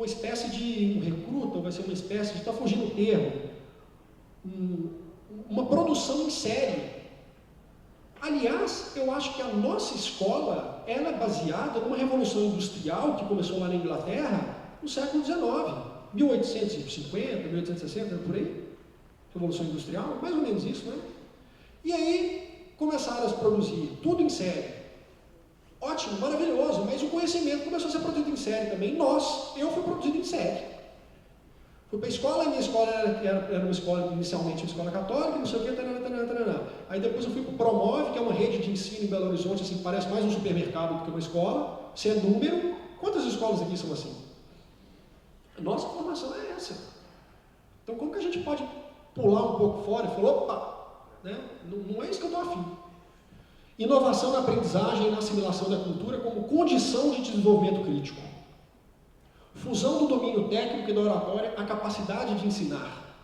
espécie de um recruta, ou vai ser uma espécie de, está fugindo o termo, uma produção em série. Aliás, eu acho que a nossa escola, ela é baseada numa revolução industrial que começou lá na Inglaterra no século XIX, 1850, 1860, por aí. Revolução industrial, mais ou menos isso, né? E aí começaram a produzir tudo em série. Ótimo, maravilhoso, mas o conhecimento começou a ser produzido em série também. Eu fui produzido em série. Fui para a escola, a minha escola era uma escola, inicialmente uma escola católica, não sei o que, taranã. Aí depois eu fui para o Promove, que é uma rede de ensino em Belo Horizonte, assim, parece mais um supermercado do que uma escola. Você é número. Quantas escolas aqui são assim? Nossa formação é essa. Então como que a gente pode pular um pouco fora e falar, opa, né? Não é isso que eu estou afim. Inovação na aprendizagem e na assimilação da cultura como condição de desenvolvimento crítico. Fusão do domínio técnico e da oratória, a capacidade de ensinar.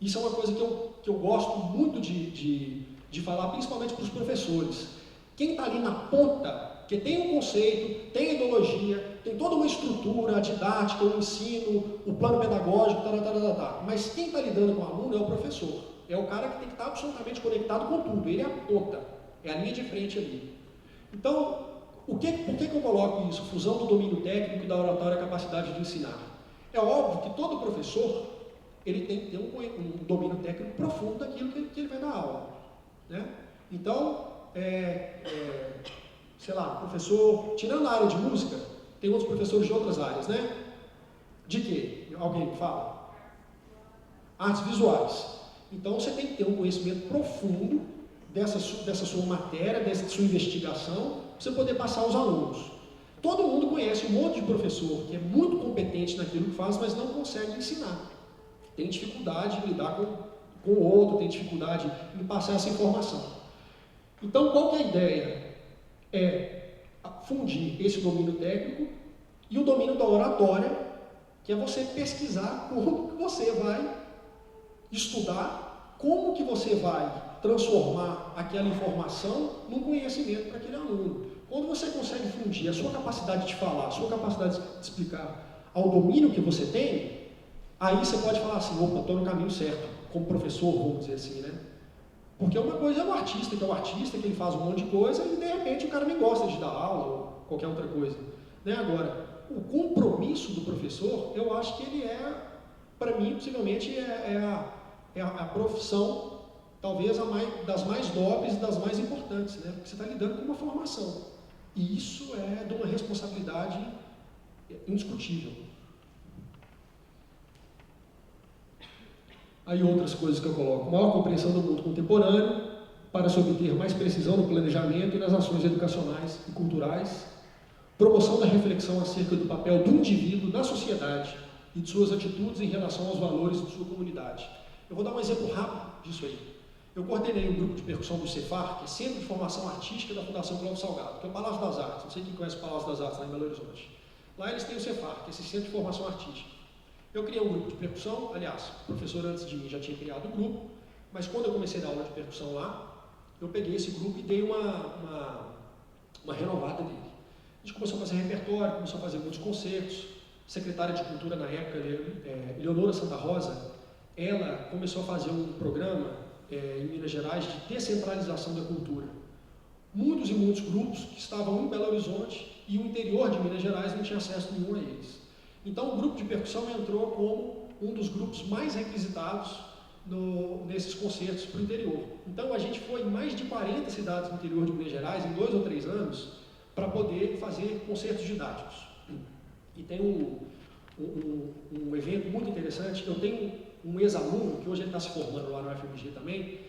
Isso é uma coisa que eu gosto muito de falar, principalmente para os professores. Quem está ali na ponta, que tem um conceito, tem a ideologia, tem toda uma estrutura, a didática, o ensino, o plano pedagógico, mas quem está lidando com o aluno é o professor. É o cara que tem que estar absolutamente conectado com tudo. Ele é a ponta, é a linha de frente ali. Então, por que eu coloco isso? Fusão do domínio técnico e da oratória, a capacidade de ensinar. É óbvio que todo professor ele tem que ter um domínio técnico profundo daquilo que ele vai dar aula, né? Então, sei lá, professor, tirando a área de música, tem outros professores de outras áreas, né? De quê? Alguém fala? Artes visuais. Então, você tem que ter um conhecimento profundo dessa sua matéria, dessa sua investigação, para você poder passar aos alunos. Todo mundo conhece um monte de professor que é muito competente naquilo que faz, mas não consegue ensinar. Tem dificuldade em lidar com o outro, tem dificuldade em passar essa informação. Então, qual que é a ideia? É fundir esse domínio técnico e o domínio da oratória, que é você pesquisar como que você vai estudar, como que você vai transformar aquela informação num conhecimento para aquele aluno. Quando você consegue fundir a sua capacidade de falar, a sua capacidade de explicar ao domínio que você tem, aí você pode falar assim, opa, estou no caminho certo, como professor, vamos dizer assim, né? Porque uma coisa é o artista, que é o artista, que ele faz um monte de coisa e de repente o cara nem gosta de dar aula ou qualquer outra coisa. Né? Agora, o compromisso do professor, eu acho que ele para mim, possivelmente, a profissão talvez das mais nobres e das mais importantes, né? Porque você está lidando com uma formação. E isso é de uma responsabilidade indiscutível. Aí outras coisas que eu coloco. Maior compreensão do mundo contemporâneo, para se obter mais precisão no planejamento e nas ações educacionais e culturais. Promoção da reflexão acerca do papel do indivíduo na sociedade e de suas atitudes em relação aos valores de sua comunidade. Eu vou dar um exemplo rápido disso aí. Eu coordenei um grupo de percussão do Cefar, que é Centro de Formação Artística da Fundação Cláudio Salgado, que é o Palácio das Artes. Não sei quem conhece o Palácio das Artes lá em Belo Horizonte. Lá eles têm o Cefar, que é esse Centro de Formação Artística. Eu criei um grupo de percussão, aliás, o professor antes de mim já tinha criado um grupo, mas quando eu comecei a dar aula de percussão lá, eu peguei esse grupo e dei uma renovada nele. A gente começou a fazer repertório, começou a fazer muitos concertos. A secretária de Cultura na época, Eleonora Santa Rosa, ela começou a fazer um programa em Minas Gerais de descentralização da cultura. Muitos e muitos grupos que estavam em Belo Horizonte e o interior de Minas Gerais não tinha acesso nenhum a eles. Então o grupo de percussão entrou como um dos grupos mais requisitados nesses concertos para o interior. Então a gente foi em mais de 40 cidades no interior de Minas Gerais em 2 ou 3 anos para poder fazer concertos didáticos. E tem um evento muito interessante. Eu tenho um ex-aluno, que hoje ele está se formando lá no UFMG também,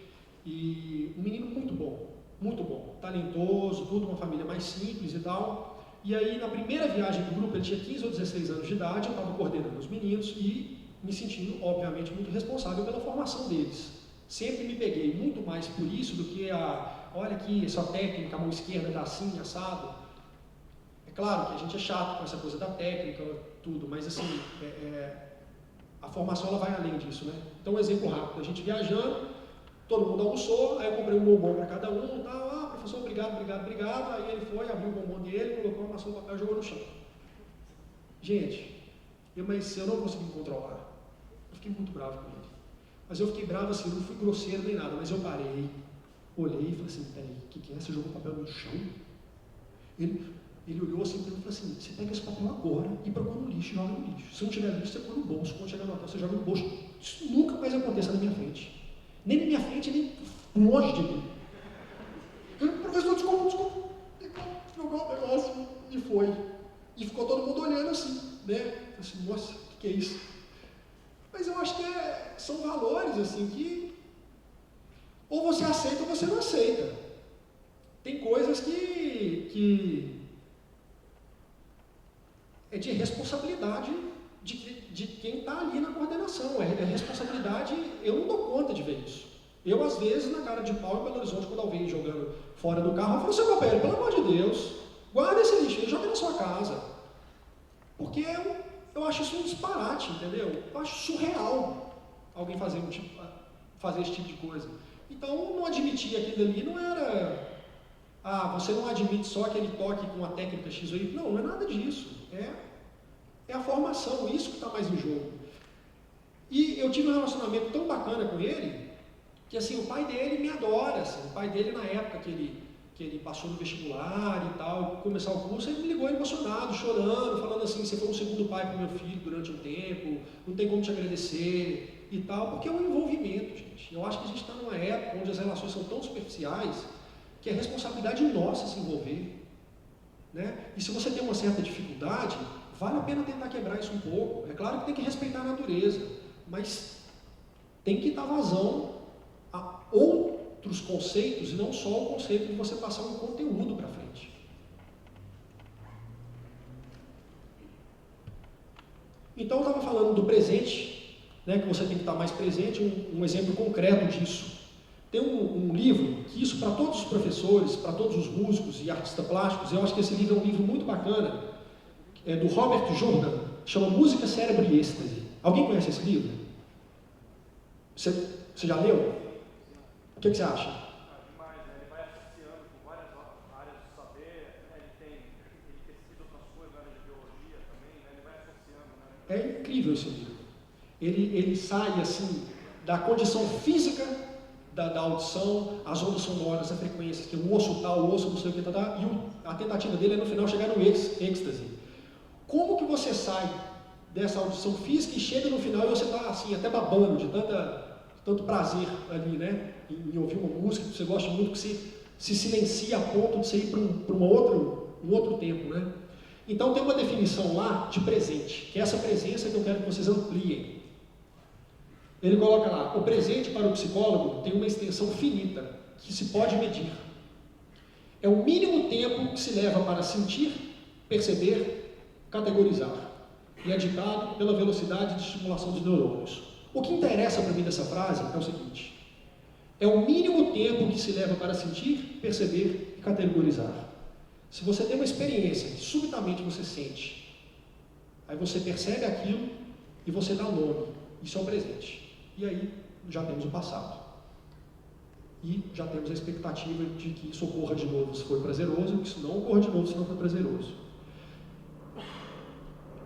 e um menino muito bom, talentoso, tudo, uma família mais simples e tal. E aí, na primeira viagem do grupo, ele tinha 15 ou 16 anos de idade, eu estava coordenando os meninos e me sentindo, obviamente, muito responsável pela formação deles. Sempre me peguei muito mais por isso do que olha aqui, essa técnica, a mão esquerda está assim, assado. É claro que a gente é chato com essa coisa da técnica, tudo, mas assim, a formação ela vai além disso, né? Então, um exemplo rápido, a gente viajando, todo mundo almoçou, aí eu comprei um bombom para cada um, tal, professor, obrigado, aí ele foi, abriu o bombom dele, colocou, amassou o papel e jogou no chão. Gente, Mas eu não consegui me controlar. Eu fiquei muito bravo com ele. Mas eu fiquei bravo assim, não fui grosseiro nem nada, mas eu parei, olhei e falei assim, peraí, o que é? Você jogou papel no chão? Ele olhou assim para mim e falou assim, você pega esse papel agora e procura no lixo e joga no lixo. Se não tiver lixo, você põe no bolso. Quando chegar no hotel, você joga no bolso. Isso nunca mais aconteça na minha frente. Nem na minha frente, nem longe de mim. Professor, desculpa. Jogou o negócio e foi. E ficou todo mundo olhando assim, né? Eu falei assim, nossa, o que é isso? Mas eu acho que são valores assim que ou você aceita ou você não aceita. Tem coisas que é de responsabilidade de quem está ali na coordenação. É responsabilidade, eu não dou conta de ver isso. Eu, às vezes, na cara de pau em Belo Horizonte, quando alguém jogando fora do carro, eu falo, seu Copério, pelo amor de Deus, guarda esse lixo e joga na sua casa. Porque eu acho isso um disparate, entendeu? Eu acho surreal alguém fazer esse tipo de coisa. Então, não admitir aquilo ali não era... você não admite só aquele toque com a técnica X ou Y. Não é nada disso. É a formação, isso que está mais em jogo. E eu tive um relacionamento tão bacana com ele, que assim, o pai dele me adora. Assim, o pai dele, na época que ele passou no vestibular e tal, começar o curso, ele me ligou emocionado, chorando, falando assim, você foi um segundo pai para o meu filho durante um tempo, não tem como te agradecer e tal, porque é um envolvimento, gente. Eu acho que a gente está numa época onde as relações são tão superficiais que é responsabilidade nossa se envolver, né? E se você tem uma certa dificuldade, vale a pena tentar quebrar isso um pouco. É claro que tem que respeitar a natureza, mas tem que dar vazão a outros conceitos e não só o conceito de você passar um conteúdo para frente. Então eu estava falando do presente, né, que você tem que estar mais presente, um exemplo concreto disso. Tem um livro, que isso para todos os professores, para todos os músicos e artistas plásticos, eu acho que esse livro é um livro muito bacana, é do Robert Jordan, chama Música, Cérebro e Êxtase. Alguém conhece esse livro? Você já leu? O que você acha? Demais, né? Ele vai associando com várias áreas do saber, né? Ele pesquisa outras coisas na área de biologia também, né? Ele vai associando, né? É incrível esse livro. Ele sai assim da condição física da audição, as ondas sonoras, as frequências, que o osso tal, o osso não sei o que, e a tentativa dele é no final chegar no êxtase. Como que você sai dessa audição física e chega no final e você está assim, até babando de tanto prazer ali, né? Em ouvir uma música que você gosta muito, que você se silencia a ponto de você ir para um outro tempo, né? Então tem uma definição lá de presente, que é essa presença que eu quero que vocês ampliem. Ele coloca lá, o presente para o psicólogo tem uma extensão finita, que se pode medir. É o mínimo tempo que se leva para sentir, perceber, categorizar. E é ditado pela velocidade de estimulação dos neurônios. O que interessa para mim dessa frase é o seguinte: é o mínimo tempo que se leva para sentir, perceber e categorizar. Se você tem uma experiência que subitamente você sente, aí você percebe aquilo e você dá um nome. Isso é o presente. E aí já temos o passado. E já temos a expectativa de que isso ocorra de novo se for prazeroso, e que isso não ocorra de novo se não for prazeroso.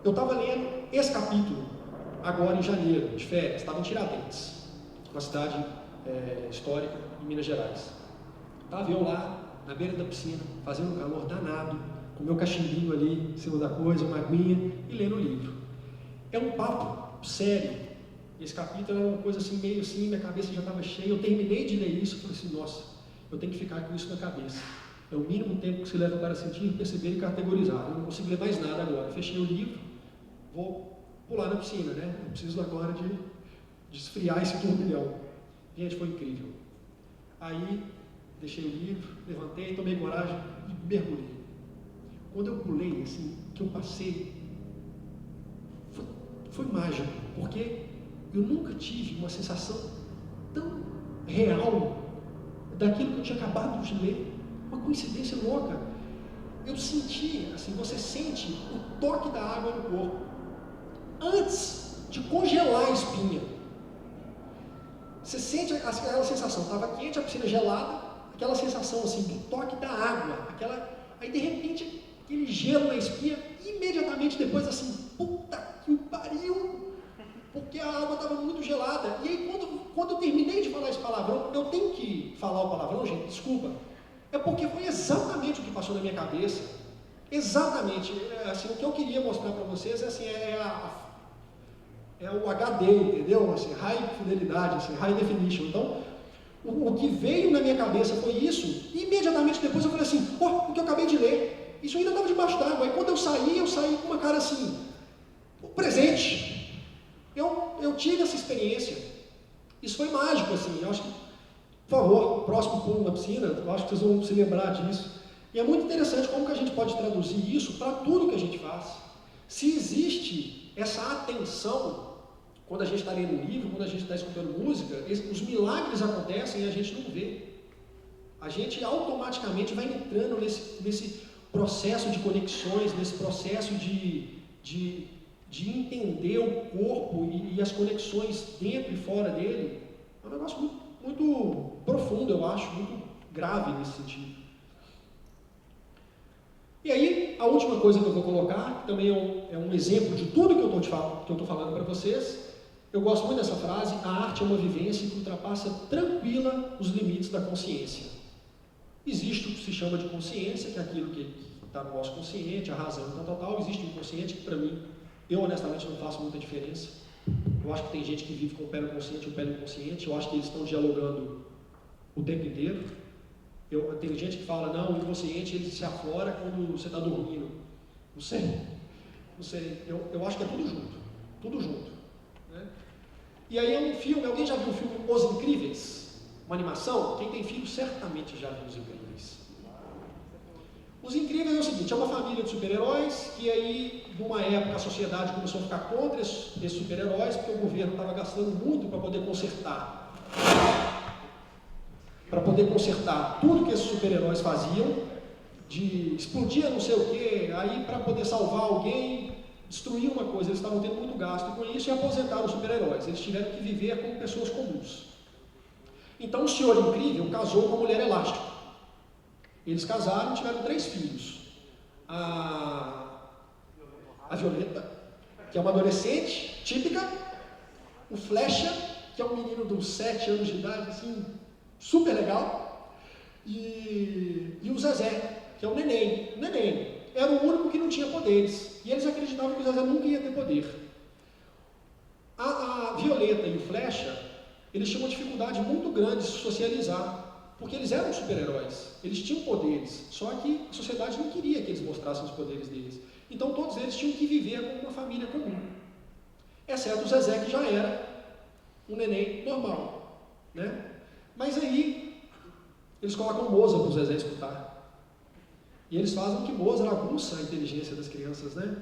Eu estava lendo esse capítulo agora em janeiro, de férias, estava em Tiradentes, uma cidade histórica em Minas Gerais. Estava eu lá, na beira da piscina, fazendo um calor danado, com meu cachimbinho ali em cima da coisa, uma aguinha, e lendo o livro. É um papo sério. Esse capítulo era uma coisa assim, meio assim, minha cabeça já estava cheia. Eu terminei de ler isso e falei assim, nossa, eu tenho que ficar com isso na cabeça. É o mínimo tempo que se leva para sentir, perceber e categorizar. Eu não consigo ler mais nada agora. Fechei o livro, vou pular na piscina, né? Eu preciso agora de esfriar esse turbilhão. Gente, foi incrível. Aí, deixei o livro, levantei, tomei coragem e mergulhei. Quando eu pulei, assim, que eu passei, foi mágico, porque eu nunca tive uma sensação tão real daquilo que eu tinha acabado de ler. Uma coincidência louca. Eu senti, assim, você sente o toque da água no corpo antes de congelar a espinha. Você sente aquela sensação, estava quente, a piscina gelada, aquela sensação assim, do toque da água, aí de repente aquele gelo na espinha, imediatamente depois assim, puta que pariu. gelada. E aí, quando eu terminei de falar esse palavrão, eu tenho que falar o palavrão, gente, desculpa, é porque foi exatamente o que passou na minha cabeça. Exatamente. Assim, o que eu queria mostrar para vocês assim, é o HD, entendeu? Assim, high fidelidade, assim, high definition. Então, o que veio na minha cabeça foi isso, e imediatamente depois eu falei assim, o que eu acabei de ler, isso ainda estava debaixo d'água. Aí quando eu saí com uma cara assim, presente. Eu tive essa experiência. Isso foi mágico, assim. Eu acho que, por favor, próximo pulo na piscina, eu acho que vocês vão se lembrar disso. E é muito interessante como que a gente pode traduzir isso para tudo que a gente faz. Se existe essa atenção, quando a gente está lendo um livro, quando a gente está escutando música, os milagres acontecem e a gente não vê. A gente automaticamente vai entrando nesse processo de conexões, nesse processo de entender o corpo e as conexões dentro e fora dele. É um negócio muito, muito profundo, eu acho, muito grave nesse sentido. E aí, a última coisa que eu vou colocar, que também é um exemplo de tudo que eu estou falando para vocês, eu gosto muito dessa frase: a arte é uma vivência que ultrapassa tranquila os limites da consciência. Existe o que se chama de consciência, que é aquilo que está no nosso consciente, a razão e tal. Existe o inconsciente, que para mim, eu honestamente não faço muita diferença. Eu acho que tem gente que vive com o pé no consciente e o pé no inconsciente. Eu acho que eles estão dialogando o tempo inteiro. Tem gente que fala, não, o inconsciente ele se aflora quando você está dormindo. Não sei. Eu acho que é tudo junto. Né? E aí é um filme, alguém já viu o filme Os Incríveis? Uma animação? Quem tem filho certamente já viu Os Incríveis. Os Incríveis é o seguinte, é uma família de super-heróis que aí, numa época, a sociedade começou a ficar contra esses super-heróis, porque o governo estava gastando muito para poder consertar tudo que esses super-heróis faziam, de explodir não sei o quê, aí para poder salvar alguém, destruir uma coisa, eles estavam tendo muito gasto com isso e aposentaram os super-heróis, eles tiveram que viver como pessoas comuns. Então o Senhor Incrível casou com a Mulher Elástica. Eles casaram e tiveram 3 filhos. A Violeta, que é uma adolescente típica, o Flecha, que é um menino de uns 7 anos de idade, assim, super legal, e o Zezé, que é um neném. O neném era o único que não tinha poderes, e eles acreditavam que o Zezé nunca ia ter poder. A Violeta e o Flecha, eles tinham uma dificuldade muito grande de se socializar, porque eles eram super-heróis, eles tinham poderes, só que a sociedade não queria que eles mostrassem os poderes deles. Então todos eles tinham que viver como uma família comum, exceto o Zezé, que já era um neném normal, né? Mas aí eles colocam Mozart para o Zezé escutar, e eles fazem que Mozart aguça a inteligência das crianças, né?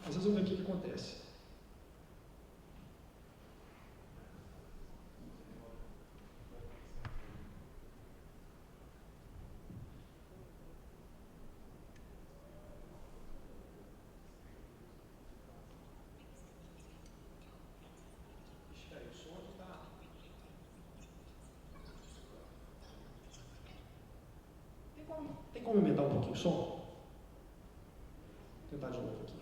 Mas vocês vão ver o que acontece. Tem como aumentar um pouquinho o som? Vou tentar de novo aqui.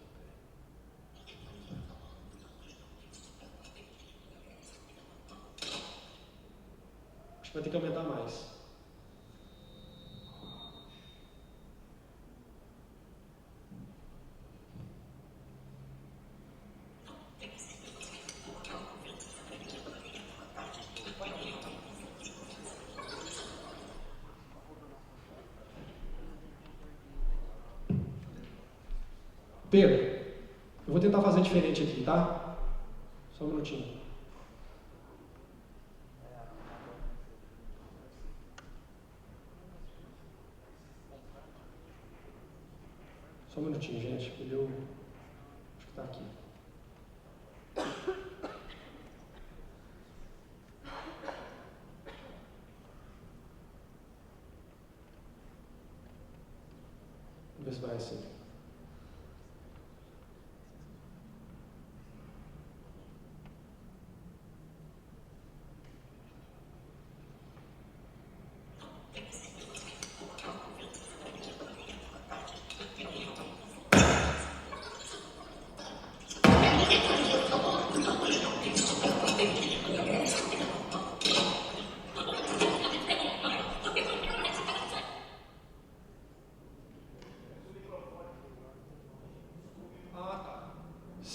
Acho que vai ter que aumentar mais. Pedro, eu vou tentar fazer diferente aqui, tá? Só um minutinho. Só um minutinho, gente. Eu acho que tá aqui. Vamos ver se vai assim.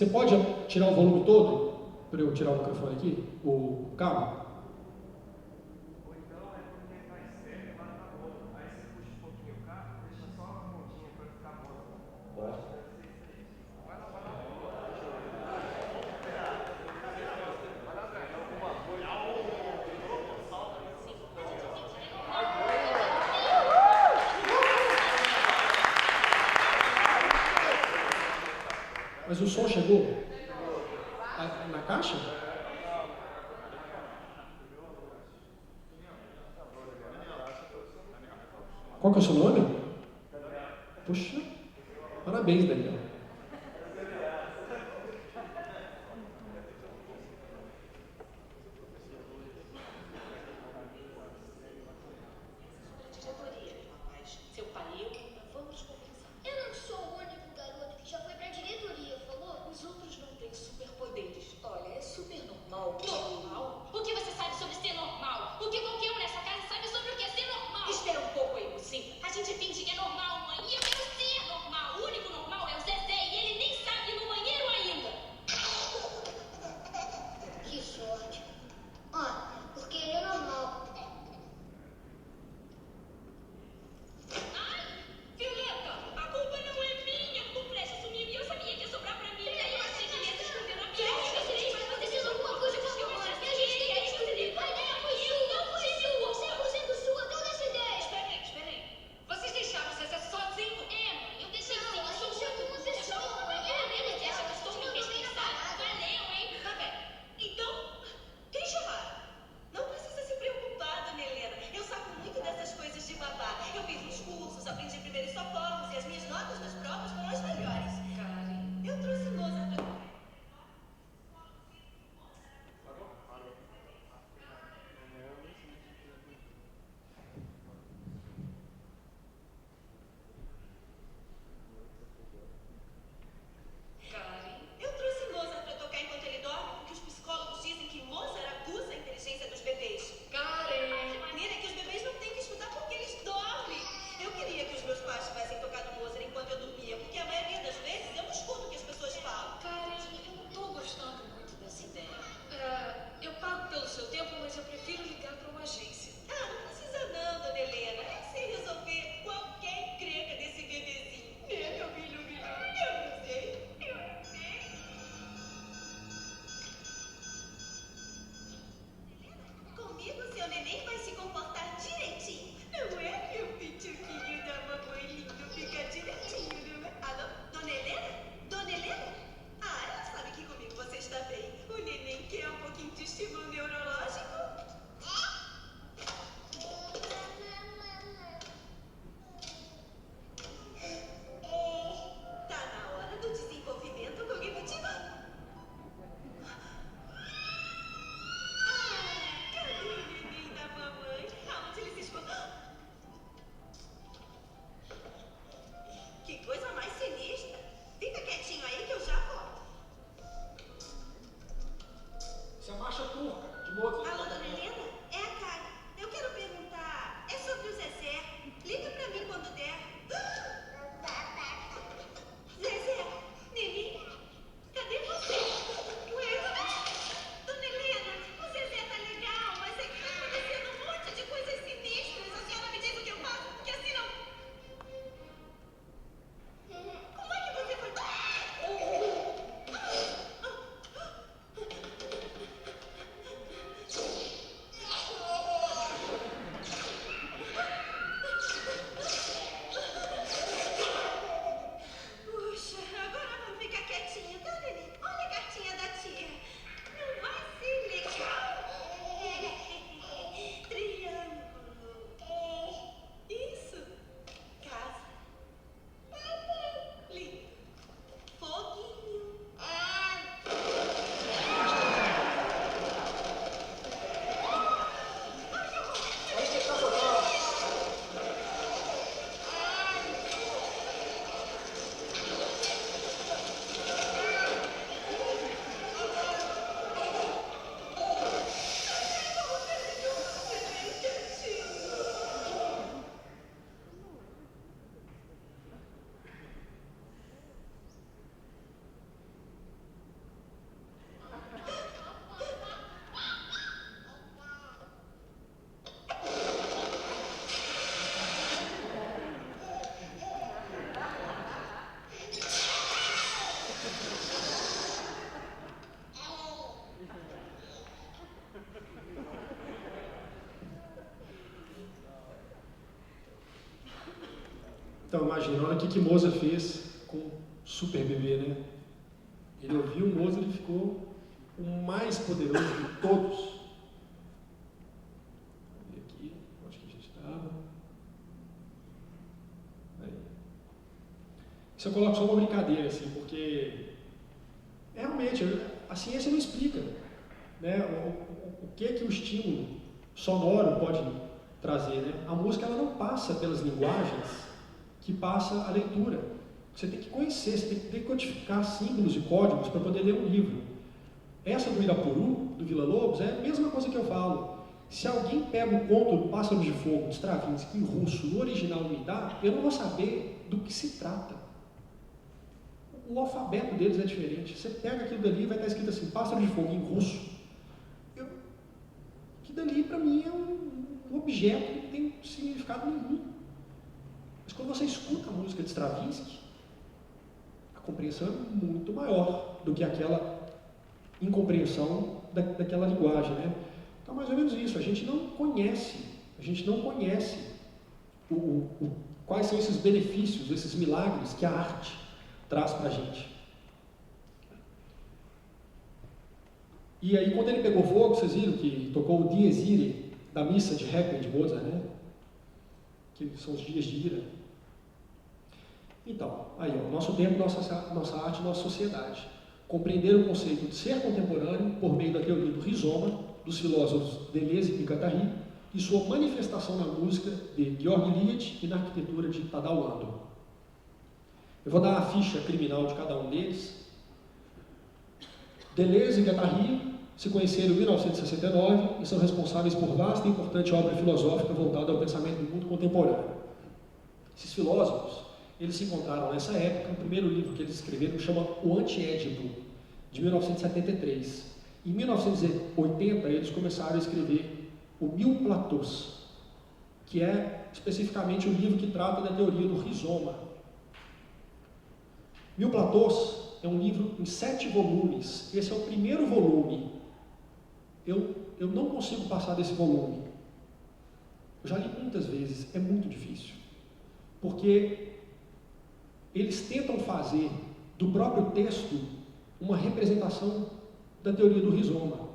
Você pode tirar o volume todo? Para eu tirar o microfone aqui? O cabo? Ou então é porque está externo e vai estar mono. Aí você puxa um pouquinho o cabo, deixa só a pontinha para ficar mono. Pode. Vai lá, vai lá. Vai lá, velho. Alguma coisa. Mas o som chegou? Na caixa? Qual que é o seu nome? Puxa, parabéns, Daniel. Diretoria, rapaz. Seu pai e eu, vamos conversar. Eu não sou o único garoto que já foi pra diretoria, falou? Os outros não têm superpoderes. Olha, é super normal. Normal? O que você sabe sobre ser normal? O que qualquer um nessa casa sabe sobre o que é ser normal? Espera um pouco aí, mocinha. A gente finge que é normal, mãe, e eu quero ser normal. O único normal é o Zé Então, imagina, olha o que Mozart fez com Super Bebê, né? Ele ouviu o Mozart e ficou o mais poderoso de todos. Vou ver aqui, onde que a gente estava. Aí. Isso eu coloco só uma brincadeira, assim, porque realmente a ciência não explica, né? O que o estímulo sonoro pode trazer, né? A música ela não passa pelas linguagens que passa a leitura. Você tem que conhecer, você tem que decodificar símbolos e códigos para poder ler um livro. Essa do Irapuru, do Villa-Lobos, é a mesma coisa que eu falo. Se alguém pega o conto Pássaros de Fogo, de Stravinsky, em russo, no original me dá, eu não vou saber do que se trata. O alfabeto deles é diferente. Você pega aquilo dali e vai estar escrito assim, Pássaros de Fogo, em russo. Que dali, para mim, é um objeto que não tem significado nenhum. Mas quando você escuta a música de Stravinsky, a compreensão é muito maior do que aquela incompreensão daquela linguagem, né? Então, mais ou menos isso. A gente não conhece quais são esses benefícios, esses milagres que a arte traz para a gente. E aí, quando ele pegou fogo, vocês viram que tocou o Dies Irae da missa de Requiem de Mozart, né? Que são os dias de ira. Então, aí, ó, nosso tempo, nossa arte, nossa sociedade. Compreender o conceito de ser contemporâneo por meio da teoria do rizoma, dos filósofos Deleuze e Guattari, e sua manifestação na música de Georg Lied e na arquitetura de Tadao Ando. Eu vou dar a ficha criminal de cada um deles. Deleuze e Guattari se conheceram em 1969 e são responsáveis por vasta e importante obra filosófica voltada ao pensamento do mundo contemporâneo. Esses filósofos, eles se encontraram nessa época. O primeiro livro que eles escreveram chama O Anti-Édipo, de 1973. Em 1980, eles começaram a escrever o Mil Platôs, que é especificamente o livro que trata da teoria do rizoma. Mil Platôs é um livro em 7 volumes. Esse é o primeiro volume. Eu não consigo passar desse volume. Eu já li muitas vezes, é muito difícil. Porque eles tentam fazer do próprio texto uma representação da teoria do rizoma.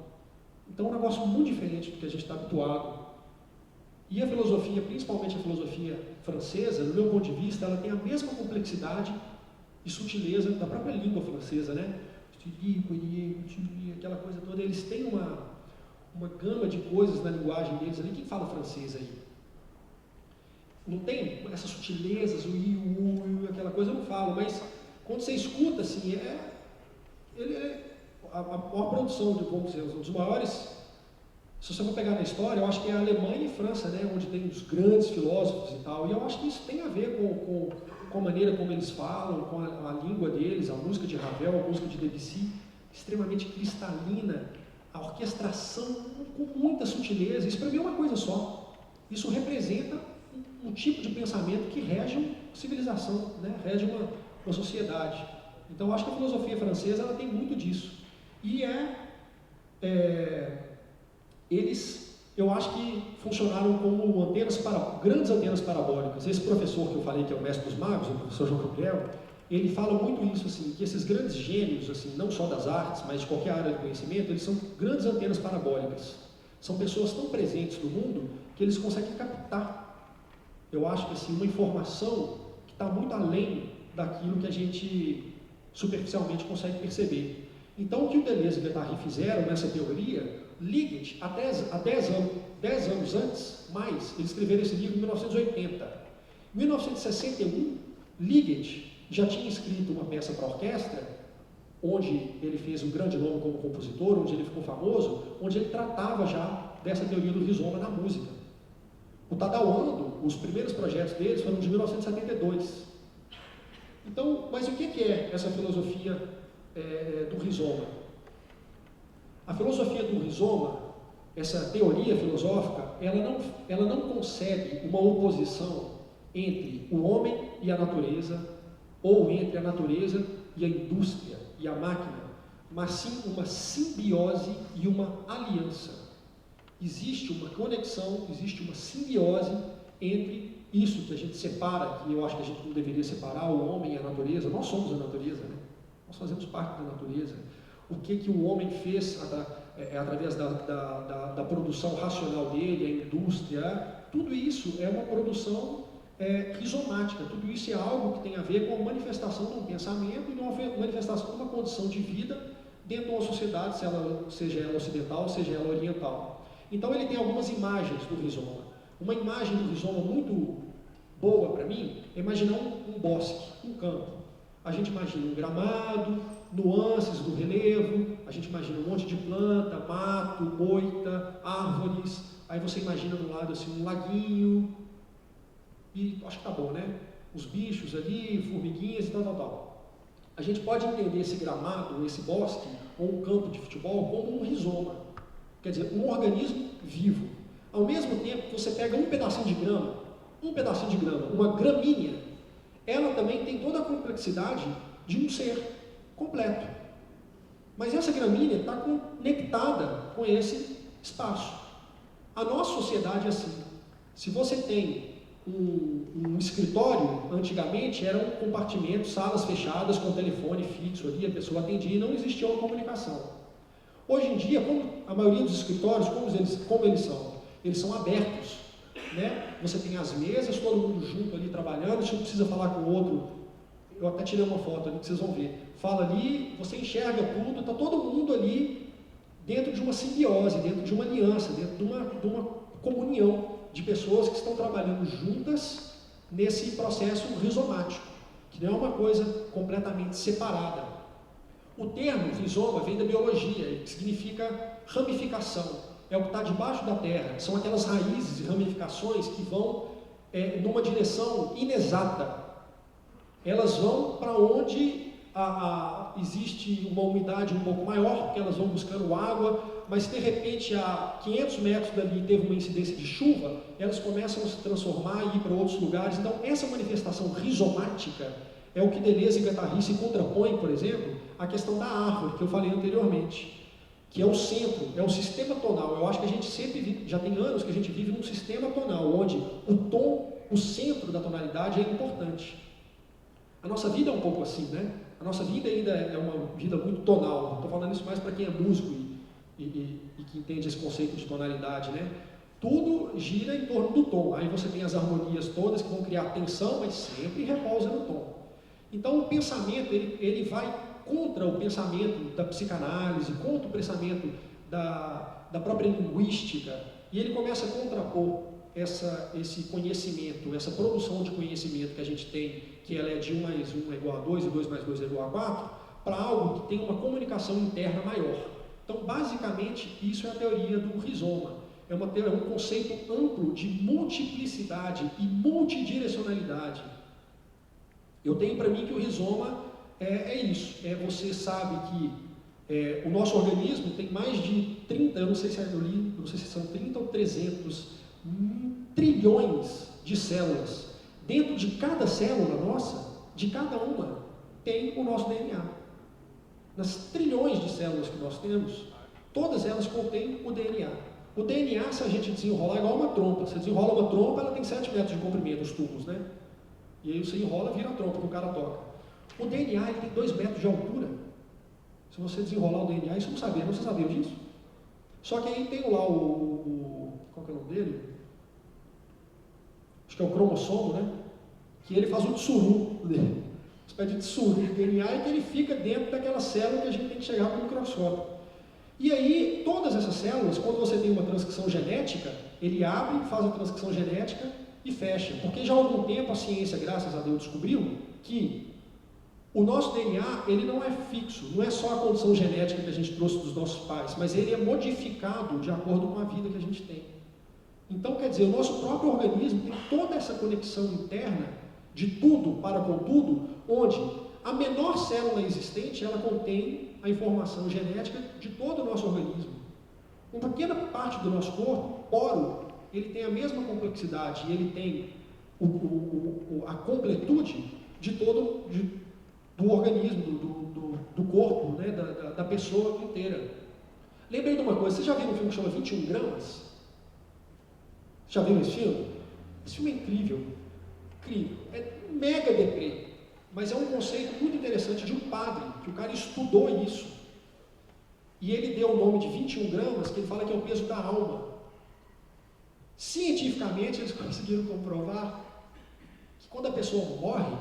Então é um negócio muito diferente do que a gente está habituado. E a filosofia, principalmente a filosofia francesa, do meu ponto de vista, ela tem a mesma complexidade e sutileza da própria língua francesa, né? Aquela coisa toda. Eles têm uma gama de coisas na linguagem deles ali. Quem fala francês aí? Não tem essas sutilezas, o i, o u, aquela coisa eu não falo, mas quando você escuta, assim, a maior produção, vamos dizer, um dos maiores, se você for pegar na história, eu acho que é a Alemanha e França, né, onde tem os grandes filósofos e tal, e eu acho que isso tem a ver com a maneira como eles falam, com a língua deles, a música de Ravel, a música de Debussy, extremamente cristalina, a orquestração com muita sutileza. Isso para mim é uma coisa só. Isso representa um tipo de pensamento que rege uma civilização, né? Rege uma sociedade. Então, eu acho que a filosofia francesa ela tem muito disso. E eles, eu acho que funcionaram como grandes antenas parabólicas. Esse professor que eu falei, que é o mestre dos magos, o professor João Gabriel, ele fala muito isso, assim, que esses grandes gênios, assim, não só das artes, mas de qualquer área de conhecimento, eles são grandes antenas parabólicas. São pessoas tão presentes no mundo que eles conseguem captar. Eu acho que assim, uma informação que está muito além daquilo que a gente superficialmente consegue perceber. Então, o que o Deleuze e o Guattari fizeram nessa teoria, Liget, há 10 anos antes, eles escreveram esse livro em 1980. Em 1961, Liget já tinha escrito uma peça para orquestra, onde ele fez um grande nome como compositor, onde ele ficou famoso, onde ele tratava já dessa teoria do rizoma na música. O Tadao Ando, os primeiros projetos deles foram de 1972. Então, mas o que é essa filosofia do rizoma? A filosofia do rizoma, essa teoria filosófica, ela não concebe uma oposição entre o homem e a natureza, ou entre a natureza e a indústria e a máquina, mas sim uma simbiose e uma aliança. Existe uma conexão, existe uma simbiose entre isso que a gente separa, que eu acho que a gente não deveria separar, o homem e a natureza. Nós somos a natureza, né? Nós fazemos parte da natureza. O que o homem fez através da produção racional dele, a indústria, tudo isso é uma produção rizomática, tudo isso é algo que tem a ver com a manifestação de um pensamento e de uma manifestação de uma condição de vida dentro de uma sociedade, seja ela ocidental, seja ela oriental. Então ele tem algumas imagens do rizoma. Uma imagem do rizoma muito boa para mim é imaginar um bosque, um campo. A gente imagina um gramado, nuances do relevo, a gente imagina um monte de planta, mato, moita, árvores, aí você imagina do lado assim um laguinho, e acho que tá bom, né? Os bichos ali, formiguinhas e tal. A gente pode entender esse gramado, esse bosque, ou um campo de futebol, como um rizoma, quer dizer, um organismo vivo. Ao mesmo tempo que você pega um pedacinho de grama, uma gramínea, ela também tem toda a complexidade de um ser completo. Mas essa gramínea está conectada com esse espaço. A nossa sociedade é assim. Se você tem um escritório, antigamente era um compartimento, salas fechadas com telefone fixo ali, a pessoa atendia e não existia uma comunicação. Hoje em dia, como a maioria dos escritórios, como eles são? Eles são abertos, né? Você tem as mesas, todo mundo junto ali trabalhando, você não precisa falar com o outro. Eu até tirei uma foto ali que vocês vão ver. Fala ali, você enxerga tudo, está todo mundo ali dentro de uma simbiose, dentro de uma aliança, dentro de uma comunhão de pessoas que estão trabalhando juntas nesse processo rizomático, que não é uma coisa completamente separada. O termo rizoma vem da biologia, que significa ramificação. É o que está debaixo da terra, são aquelas raízes e ramificações que vão numa direção inexata. Elas vão para onde existe uma umidade um pouco maior, porque elas vão buscando água, mas se de repente a 500 metros dali teve uma incidência de chuva, elas começam a se transformar e ir para outros lugares. Então essa manifestação rizomática é o que Deleuze e Guattari se contrapõem, por exemplo, à questão da árvore, que eu falei anteriormente, que é o centro, é o sistema tonal. Eu acho que a gente sempre vive, já tem anos que a gente vive num sistema tonal, onde o tom, o centro da tonalidade é importante. A nossa vida é um pouco assim, né? A nossa vida ainda é uma vida muito tonal. Estou falando isso mais para quem é músico e que entende esse conceito de tonalidade, né? Tudo gira em torno do tom. Aí você tem as harmonias todas que vão criar tensão, mas sempre repousa no tom. Então o pensamento, ele vai contra o pensamento da psicanálise, contra o pensamento da própria linguística, e ele começa a contrapor esse conhecimento, essa produção de conhecimento que a gente tem, que ela é de 1 mais 1 é igual a 2 e 2 mais 2 é igual a 4, para algo que tem uma comunicação interna maior. Então, basicamente, isso é a teoria do rizoma. É um conceito amplo de multiplicidade e multidirecionalidade. Eu tenho para mim que o rizoma é isso. Você sabe que o nosso organismo tem mais de 30, eu não sei se eu li, não sei se são 30 ou 300 trilhões de células. Dentro de cada célula nossa, de cada uma, tem o nosso DNA. Nas trilhões de células que nós temos, todas elas contêm o DNA. O DNA, se a gente desenrolar, é igual uma trompa. Você desenrola uma trompa, ela tem 7 metros de comprimento, os tubos, né? E aí você enrola, vira a trompa que o cara toca. O DNA, ele tem 2 metros de altura. Se você desenrolar o DNA, isso não sabia, não você sabia disso? Só que aí tem lá qual que é o nome dele? Acho que é o cromossomo, né? Que ele faz o tsuru dele. Uma espécie de tsuru do DNA e que ele fica dentro daquela célula que a gente tem que chegar com o microscópio. E aí, todas essas células, quando você tem uma transcrição genética, ele abre, faz a transcrição genética e fecha. Porque já há algum tempo a ciência, graças a Deus, descobriu que o nosso DNA, ele não é fixo, não é só a condição genética que a gente trouxe dos nossos pais, mas ele é modificado de acordo com a vida que a gente tem. Então, quer dizer, o nosso próprio organismo tem toda essa conexão interna de tudo para com tudo, onde a menor célula existente, ela contém a informação genética de todo o nosso organismo. Uma pequena parte do nosso corpo, poro, ele tem a mesma complexidade, ele tem a completude de todo do organismo, do corpo, né, da pessoa inteira. Lembrei de uma coisa, vocês já viram um filme que chama 21 gramas? Já viram esse filme? Esse filme é incrível. incrível, é mega deprê, mas é um conceito muito interessante de um padre, que o cara estudou isso, e ele deu o nome de 21 gramas, que ele fala que é o peso da alma. Cientificamente, eles conseguiram comprovar que quando a pessoa morre,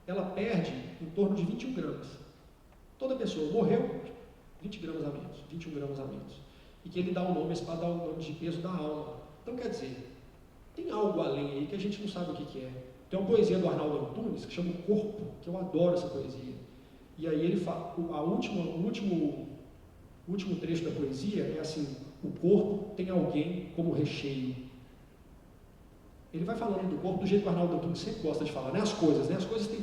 ela perde em torno de 21 gramas. Toda pessoa morreu, 20 gramas a menos, 21 gramas a menos. E que ele dá o nome, esse padre dá o nome de peso da alma. Então, quer dizer, tem algo além aí que a gente não sabe o que é. Tem uma poesia do Arnaldo Antunes que chama O Corpo, que eu adoro essa poesia. E aí ele fala, o último trecho da poesia é assim: o corpo tem alguém como recheio. Ele vai falando do corpo do jeito que o Arnaldo Antunes sempre gosta de falar, né? As coisas têm